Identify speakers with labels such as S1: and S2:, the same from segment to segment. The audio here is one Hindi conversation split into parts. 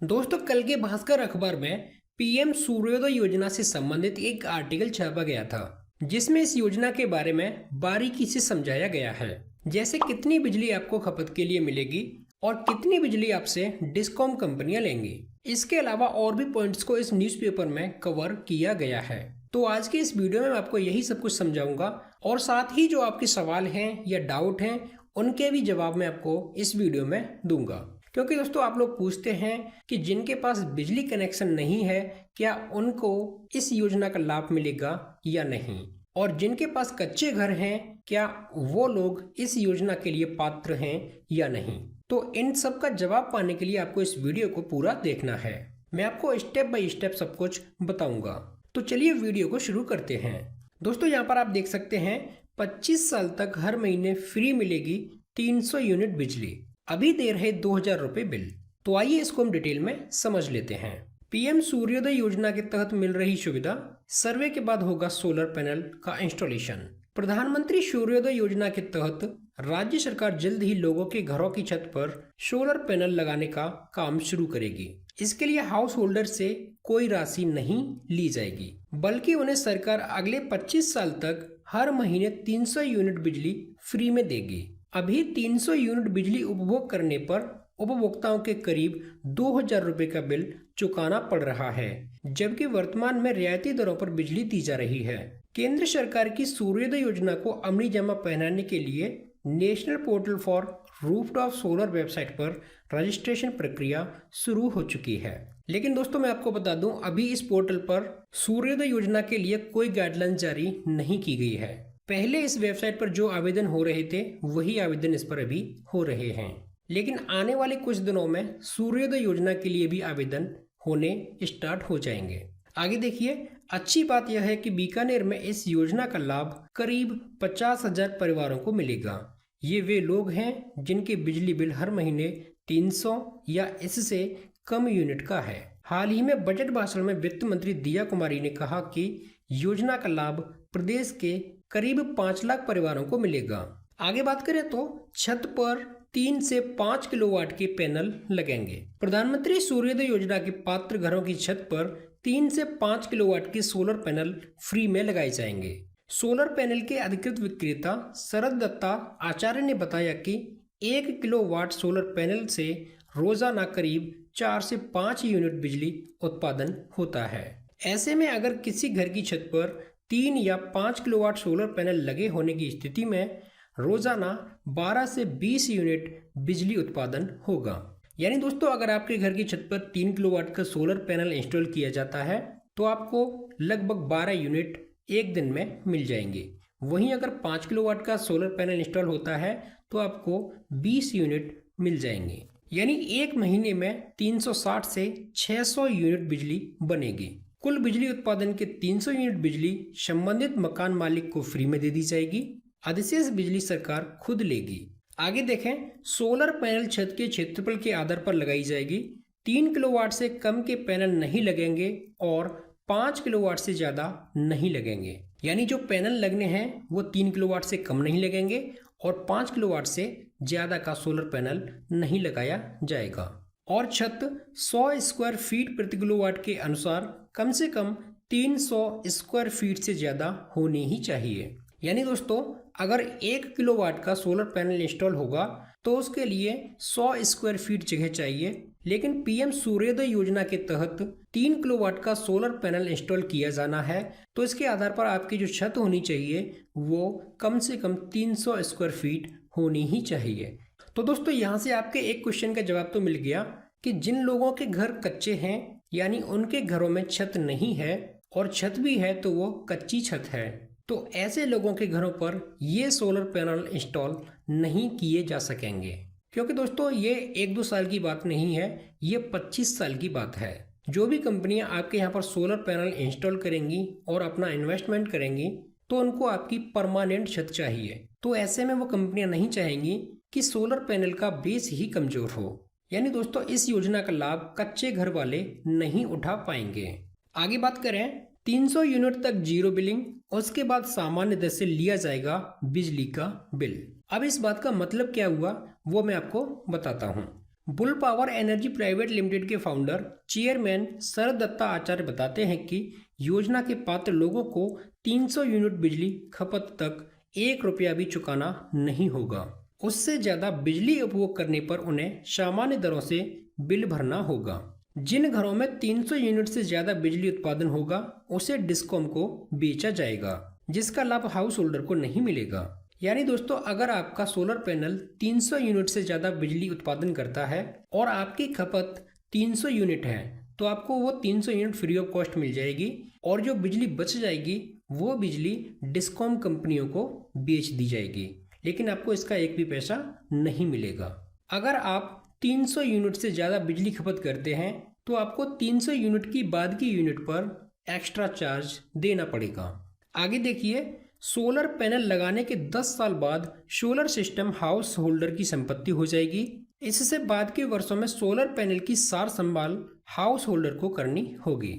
S1: दोस्तों, कल के भास्कर अखबार में पीएम सूर्योदय योजना से संबंधित एक आर्टिकल छापा गया था, जिसमें इस योजना के बारे में बारीकी से समझाया गया है। जैसे कितनी बिजली आपको खपत के लिए मिलेगी और कितनी बिजली आपसे डिस्कॉम कंपनियां लेंगी। इसके अलावा और भी पॉइंट्स को इस न्यूज़पेपर में कवर किया गया है। तो आज के इस वीडियो में मैं आपको यही सब कुछ समझाऊंगा और साथ ही जो आपके सवाल हैं या डाउट हैं उनके भी जवाब मैं आपको इस वीडियो में दूंगा। क्योंकि दोस्तों, आप लोग पूछते हैं कि जिनके पास बिजली कनेक्शन नहीं है क्या उनको इस योजना का लाभ मिलेगा या नहीं, और जिनके पास कच्चे घर हैं क्या वो लोग इस योजना के लिए पात्र हैं या नहीं। तो इन सब का जवाब पाने के लिए आपको इस वीडियो को पूरा देखना है। मैं आपको स्टेप बाय स्टेप सब कुछ बताऊंगा। तो चलिए वीडियो को शुरू करते हैं। दोस्तों, यहाँ पर आप देख सकते हैं 25 साल तक हर महीने फ्री मिलेगी 300 यूनिट बिजली। अभी दे रहे 2000 रुपए बिल। तो आइए इसको हम डिटेल में समझ लेते हैं। पीएम सूर्योदय योजना के तहत मिल रही सुविधा, सर्वे के बाद होगा सोलर पैनल का इंस्टॉलेशन। प्रधानमंत्री सूर्योदय योजना के तहत राज्य सरकार जल्द ही लोगों के घरों की छत पर सोलर पैनल लगाने का काम शुरू करेगी। इसके लिए हाउस होल्डर से कोई राशि नहीं ली जाएगी, बल्कि उन्हें सरकार अगले 25 साल तक हर महीने 300 यूनिट बिजली फ्री में देगी। अभी 300 यूनिट बिजली उपभोग करने पर उपभोक्ताओं के करीब 2000 रुपए का बिल चुकाना पड़ रहा है, जबकि वर्तमान में रियायती दरों पर बिजली दी जा रही है। केंद्र सरकार की सूर्योदय योजना को अमली जामा पहनाने के लिए national portal for rooftop solar website पर रजिस्ट्रेशन प्रक्रिया शुरू हो चुकी है। लेकिन दोस्तों, मैं आपको बता दूं, अभी इस पोर्टल पर सूर्योदय योजना के लिए कोई गाइडलाइन जारी नहीं की गई है। पहले इस वेबसाइट पर जो आवेदन हो रहे थे वही आवेदन इस पर अभी हो रहे हैं, लेकिन आने वाले कुछ दिनों में सूर्योदय योजना के लिए भी आवेदन होने स्टार्ट हो जाएंगे। आगे देखिए, अच्छी बात यह है कि बीकानेर में इस योजना का लाभ करीब 50,000 परिवारों को मिलेगा। ये वे लोग हैं जिनके बिजली बिल हर महीने 300 या इससे कम यूनिट का है। हाल ही में बजट भाषण में वित्त मंत्री दिया कुमारी ने कहा कि योजना का लाभ प्रदेश के करीब 5 लाख परिवारों को मिलेगा। आगे बात करें तो छत पर 3 से 5 किलोवाट के पैनल लगेंगे। प्रधानमंत्री सूर्योदय योजना के पात्र घरों की छत पर 3 से 5 किलोवाट के सोलर पैनल फ्री में लगाए जाएंगे। सोलर पैनल के अधिकृत विक्रेता शरद दत्ता आचार्य ने बताया कि 1 किलोवाट सोलर पैनल से रोजाना करीब 4 से 5 यूनिट बिजली उत्पादन होता है। ऐसे में अगर किसी घर की छत पर 3 या 5 किलोवाट सोलर पैनल लगे होने की स्थिति में रोजाना 12 से 20 यूनिट बिजली उत्पादन होगा। यानी दोस्तों, अगर आपके घर की छत पर 3 किलोवाट का सोलर पैनल इंस्टॉल किया जाता है तो आपको लगभग 12 यूनिट एक दिन में मिल जाएंगे। वहीं अगर 5 किलोवाट का सोलर पैनल इंस्टॉल होता है तो आपको 20 यूनिट मिल जाएंगे। यानी एक महीने में 360 से 600 यूनिट बिजली बनेगी। कुल बिजली उत्पादन के 300 यूनिट बिजली संबंधित मकान मालिक को फ्री में दे दी जाएगी। अधिशेष बिजली सरकार खुद लेगी। आगे देखें, सोलर पैनल छत के क्षेत्रफल के आधार पर लगाई जाएगी। 3 किलोवाट से कम के पैनल नहीं लगेंगे और 5 किलोवाट से ज्यादा नहीं लगेंगे। यानी जो पैनल लगने हैं वो 3 किलोवाट से कम नहीं लगेंगे और 5 किलोवाट से ज्यादा का सोलर पैनल नहीं लगाया जाएगा। और छत 100 स्क्वायर फीट प्रति किलोवाट के अनुसार कम से कम 300 स्क्वायर फीट से ज्यादा होनी ही चाहिए। यानी दोस्तों, अगर 1 किलोवाट का सोलर पैनल इंस्टॉल होगा तो उसके लिए 100 स्क्वायर फीट जगह चाहिए। लेकिन पीएम सूर्योदय योजना के तहत 3 किलोवाट का सोलर पैनल इंस्टॉल किया जाना है तो इसके आधार पर आपकी जो छत होनी चाहिए वो कम से कम 300 स्क्वायर फीट होनी ही चाहिए। तो दोस्तों, यहाँ से आपके एक क्वेश्चन का जवाब तो मिल गया कि जिन लोगों के घर कच्चे हैं, यानी उनके घरों में छत नहीं है और छत भी है तो वो कच्ची छत है, तो ऐसे लोगों के घरों पर ये सोलर पैनल इंस्टॉल नहीं किए जा सकेंगे। क्योंकि दोस्तों, ये 1-2 साल की बात नहीं है, ये 25 साल की बात है। जो भी कंपनियां आपके यहाँ पर सोलर पैनल इंस्टॉल करेंगी और अपना इन्वेस्टमेंट करेंगी तो उनको आपकी परमानेंट छत चाहिए। तो ऐसे में वो कंपनियां नहीं चाहेंगी कि सोलर पैनल का बेस ही कमजोर हो। यानी दोस्तों, इस योजना का लाभ कच्चे घर वाले नहीं उठा पाएंगे। आगे बात करें, 300 यूनिट तक जीरो बिलिंग, उसके बाद सामान्य दर से लिया जाएगा बिजली का बिल। अब इस बात का मतलब क्या हुआ वो मैं आपको बताता हूँ। Bull power energy private limited के फाउंडर चेयरमैन शरद दत्ता आचार्य बताते हैं कि योजना के पात्र लोगों को 300 यूनिट बिजली खपत तक 1 रुपया भी चुकाना नहीं होगा। उससे ज़्यादा बिजली उपभोग करने पर उन्हें सामान्य दरों से बिल भरना होगा। जिन घरों में 300 यूनिट से ज़्यादा बिजली उत्पादन होगा उसे डिस्कॉम को बेचा जाएगा, जिसका लाभ हाउस होल्डर को नहीं मिलेगा। यानी दोस्तों, अगर आपका सोलर पैनल 300 यूनिट से ज़्यादा बिजली उत्पादन करता है और आपकी खपत 300 यूनिट है तो आपको वो 300 यूनिट फ्री ऑफ कॉस्ट मिल जाएगी और जो बिजली बच जाएगी वो बिजली डिस्कॉम कंपनियों को बेच दी जाएगी, लेकिन आपको इसका एक भी पैसा नहीं मिलेगा। अगर आप 300 यूनिट से ज़्यादा बिजली खपत करते हैं तो आपको 300 यूनिट की बाद की यूनिट पर एक्स्ट्रा चार्ज देना पड़ेगा। आगे देखिए, सोलर पैनल लगाने के 10 साल बाद सोलर सिस्टम हाउस होल्डर की संपत्ति हो जाएगी। इससे बाद के वर्षों में सोलर पैनल की सार संभाल हाउस होल्डर को करनी होगी।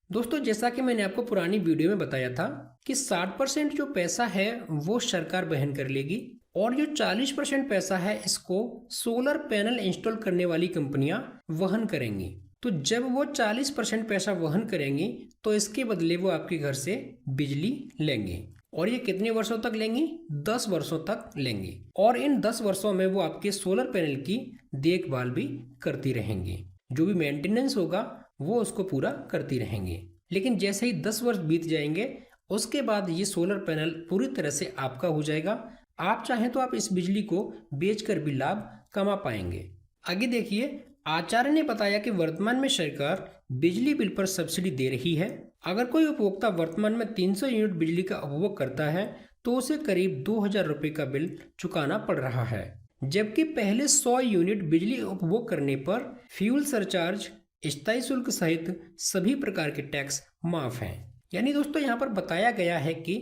S1: दोस्तों, जैसा कि मैंने आपको पुरानी वीडियो में बताया था कि 60% जो पैसा है वो सरकार वहन कर लेगी और जो 40% पैसा है इसको सोलर पैनल इंस्टॉल करने वाली कंपनियां वहन करेंगी। तो जब वो 40% पैसा वहन करेंगी तो इसके बदले वो आपके घर से बिजली लेंगे और ये कितने वर्षों तक लेंगी? 10 वर्षों तक लेंगी और इन 10 वर्षों में वो आपके सोलर पैनल की देखभाल भी करती रहेंगी। जो भी मेंटेनेंस होगा वो उसको पूरा करती रहेंगी। लेकिन जैसे ही 10 वर्ष बीत जाएंगे उसके बाद ये सोलर पैनल पूरी तरह से आपका हो जाएगा। आप चाहें तो आप इस बिजली को बेचकर भी लाभ कमा पाएंगे। आगे देखिए, आचार्य ने बताया कि वर्तमान में सरकार बिजली बिल पर सब्सिडी दे रही है। अगर कोई उपभोक्ता वर्तमान में 300 यूनिट बिजली का उपभोग करता है तो उसे करीब 2000 रुपये का बिल चुकाना पड़ रहा है, जबकि पहले 100 यूनिट बिजली उपभोग करने पर फ्यूल सरचार्ज, स्थायी शुल्क सहित सभी प्रकार के टैक्स माफ हैं। यानी दोस्तों, यहाँ पर बताया गया है कि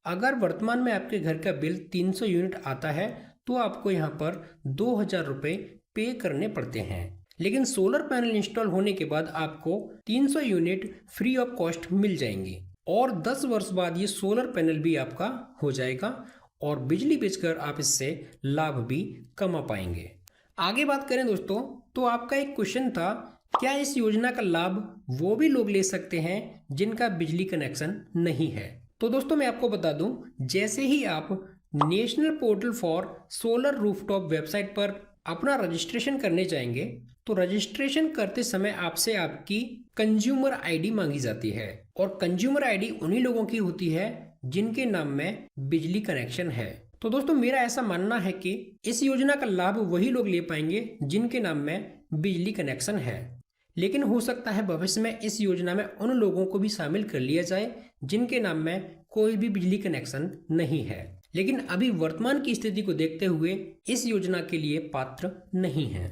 S1: अगर वर्तमान में आपके घर का बिल 300 यूनिट आता है तो आपको यहाँ पर 2000 रुपये पे करने पड़ते हैं, लेकिन सोलर पैनल इंस्टॉल होने के बाद आपको 300 यूनिट फ्री ऑफ कॉस्ट मिल जाएंगी और 10 वर्ष बाद ये सोलर पैनल भी आपका हो जाएगा और बिजली बेचकर आप इससे लाभ भी कमा पाएंगे। आगे बात करें दोस्तों, तो आपका एक क्वेश्चन था, क्या इस योजना का लाभ वो भी लोग ले सकते हैं जिनका बिजली कनेक्शन नहीं है? तो दोस्तों, मैं आपको बता दूं, जैसे ही आप national portal for solar rooftop website पर अपना रजिस्ट्रेशन करने जाएंगे तो रजिस्ट्रेशन करते समय आपसे आपकी कंज्यूमर आईडी मांगी जाती है और कंज्यूमर आईडी उन्हीं लोगों की होती है जिनके नाम में बिजली कनेक्शन है। तो दोस्तों, मेरा ऐसा मानना है कि इस योजना का लाभ वही लोग ले पाएंगे जिनके नाम में बिजली कनेक्शन है, लेकिन हो सकता है भविष्य में इस योजना में उन लोगों को भी शामिल कर लिया जाए जिनके नाम में कोई भी बिजली कनेक्शन नहीं है, लेकिन अभी वर्तमान की स्थिति को देखते हुए इस योजना के लिए पात्र नहीं है।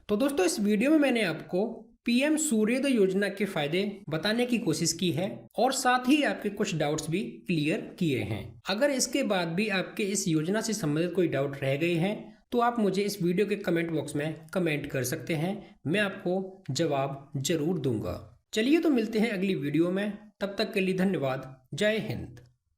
S1: तो दोस्तों, इस वीडियो में मैंने आपको पीएम सूर्योदय योजना के फायदे बताने की कोशिश की है और साथ ही आपके कुछ डाउट्स भी क्लियर किए हैं। अगर इसके बाद भी आपके इस योजना से संबंधित कोई डाउट रह गए हैं तो आप मुझे इस वीडियो के कमेंट बॉक्स में कमेंट कर सकते हैं, मैं आपको जवाब जरूर दूंगा। चलिए तो मिलते हैं अगली वीडियो में, तब तक के लिए धन्यवाद। जय हिंद।